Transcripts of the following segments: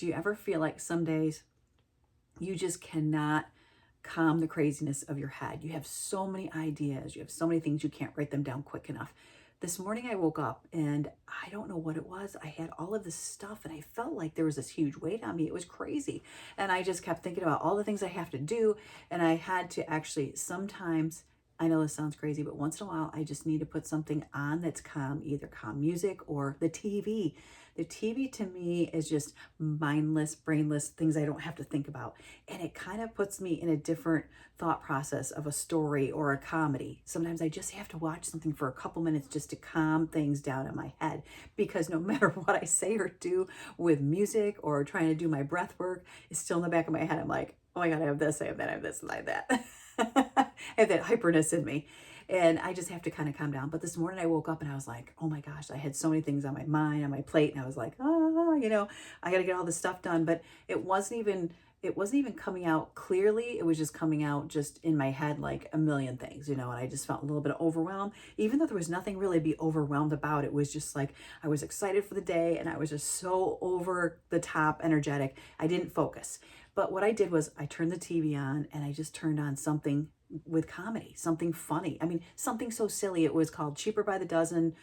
do you ever feel like some days you just cannot calm the craziness of your head? You have so many ideas, you have so many things, you can't write them down quick enough. This morning I woke up and I don't know what it was. I had all of this stuff and I felt like there was this huge weight on me. It was crazy. And I just kept thinking about all the things I have to do. And I had to actually sometimes, I know this sounds crazy, but once in a while, I just need to put something on that's calm, either calm music or the TV. The TV to me is just mindless, brainless things I don't have to think about. And it kind of puts me in a different thought process of a story or a comedy. Sometimes I just have to watch something for a couple minutes just to calm things down in my head, because no matter what I say or do with music or trying to do my breath work, it's still in the back of my head. I'm like, oh my God, I have this, I have that, I have this, and I have that. I have that hyperness in me. And I just have to kind of calm down. But this morning I woke up and I was like, oh my gosh, I had so many things on my mind, on my plate. And I was like, I got to get all this stuff done. But it wasn't even coming out clearly. It was just coming out just in my head, like a million things, and I just felt a little bit overwhelmed, even though there was nothing really to be overwhelmed about. It was just like, I was excited for the day and I was just so over the top energetic. I didn't focus. But what I did was I turned the TV on and I just turned on something with comedy, something funny. I mean, something so silly. It was called Cheaper by the Dozen,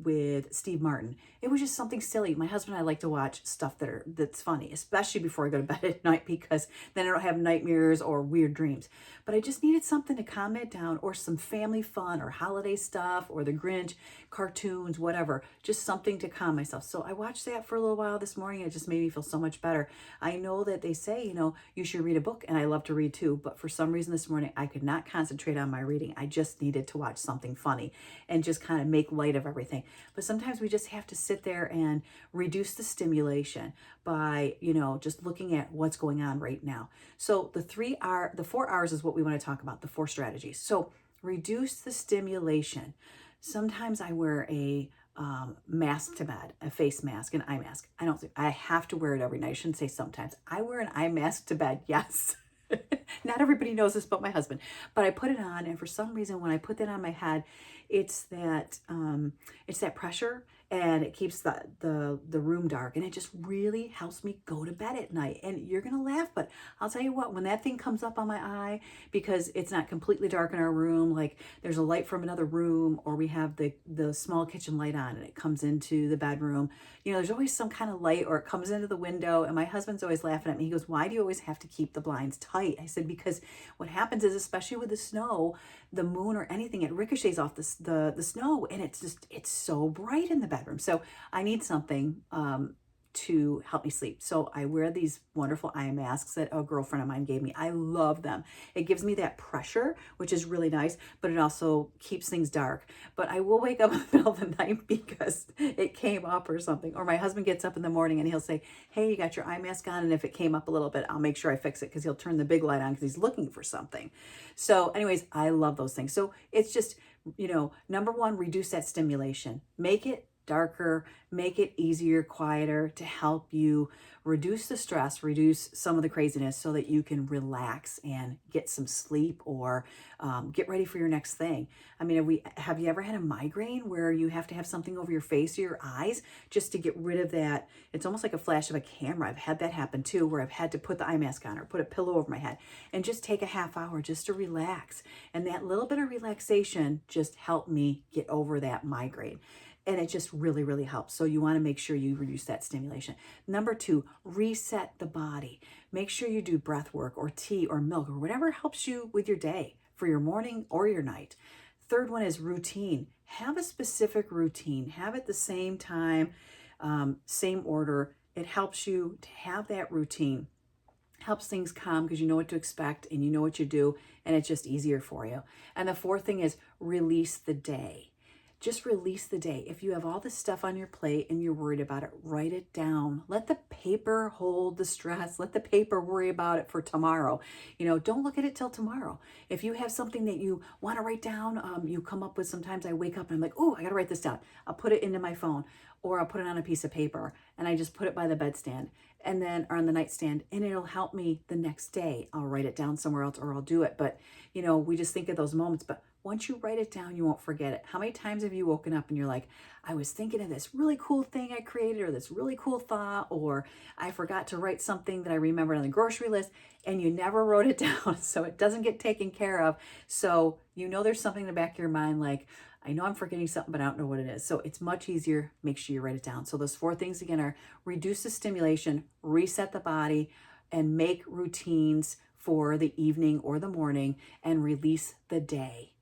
with Steve Martin. It was just something silly. My husband and I like to watch stuff that's funny, especially before I go to bed at night, because then I don't have nightmares or weird dreams. But I just needed something to calm it down, or some family fun or holiday stuff or the Grinch, cartoons, whatever, just something to calm myself. So I watched that for a little while this morning. It just made me feel so much better. I know that they say, you should read a book, and I love to read too, but for some reason this morning I could not concentrate on my reading. I just needed to watch something funny and just kind of make light of everything. But sometimes we just have to sit there and reduce the stimulation by, just looking at what's going on right now. So the 4 R's is what we want to talk about, the 4 strategies. So reduce the stimulation. Sometimes I wear a mask to bed, a face mask, an eye mask. I have to wear it every night. I shouldn't say sometimes. I wear an eye mask to bed. Yes. Not everybody knows this but my husband. But I put it on, and for some reason when I put that on my head, it's that pressure, and it keeps the room dark, and it just really helps me go to bed at night. And you're gonna laugh, but I'll tell you what, when that thing comes up on my eye, because it's not completely dark in our room, like there's a light from another room, or we have the small kitchen light on and it comes into the bedroom, there's always some kind of light, or it comes into the window. And my husband's always laughing at me. He goes, why do you always have to keep the blinds tight? I said, because what happens is, especially with the snow, the moon or anything, it ricochets off the snow, and it's so bright in the bedroom. So I need something to help me sleep. So I wear these wonderful eye masks that a girlfriend of mine gave me. I love them. It gives me that pressure, which is really nice, but it also keeps things dark. But I will wake up in the middle of the night because it came up or something. Or my husband gets up in the morning and he'll say, hey, you got your eye mask on? And if it came up a little bit, I'll make sure I fix it, because he'll turn the big light on because he's looking for something. So anyways, I love those things. So it's just, number one, reduce that stimulation. Make it darker, make it easier, quieter, to help you reduce the stress, reduce some of the craziness, so that you can relax and get some sleep, or get ready for your next thing. I mean, have you ever had a migraine where you have to have something over your face or your eyes just to get rid of that? It's almost like a flash of a camera. I've had that happen too, where I've had to put the eye mask on or put a pillow over my head and just take a half hour just to relax. And that little bit of relaxation just helped me get over that migraine. And it just really, really helps. So you want to make sure you reduce that stimulation. Number 2, reset the body. Make sure you do breath work or tea or milk or whatever helps you with your day, for your morning or your night. Third one is routine. Have a specific routine. Have it the same time, same order. It helps you to have that routine. Helps things calm, because you know what to expect and you know what you do, and it's just easier for you. And the 4th thing is release the day. Just release the day. If you have all this stuff on your plate and you're worried about it, write it down. Let the paper hold the stress. Let the paper worry about it for tomorrow. Don't look at it till tomorrow. If you have something that you want to write down, you come up with, sometimes I wake up and I'm like, oh, I got to write this down. I'll put it into my phone, or I'll put it on a piece of paper, and I just put it by the bedstand, and then, or on the nightstand, and it'll help me the next day. I'll write it down somewhere else, or I'll do it. But, we just think of those moments. But once you write it down, you won't forget it. How many times have you woken up and you're like, I was thinking of this really cool thing I created, or this really cool thought, or I forgot to write something that I remembered on the grocery list, and you never wrote it down, so it doesn't get taken care of. So you know there's something in the back of your mind like, I know I'm forgetting something, but I don't know what it is. So it's much easier. Make sure you write it down. So those 4 things again are reduce the stimulation, reset the body, and make routines for the evening or the morning, and release the day.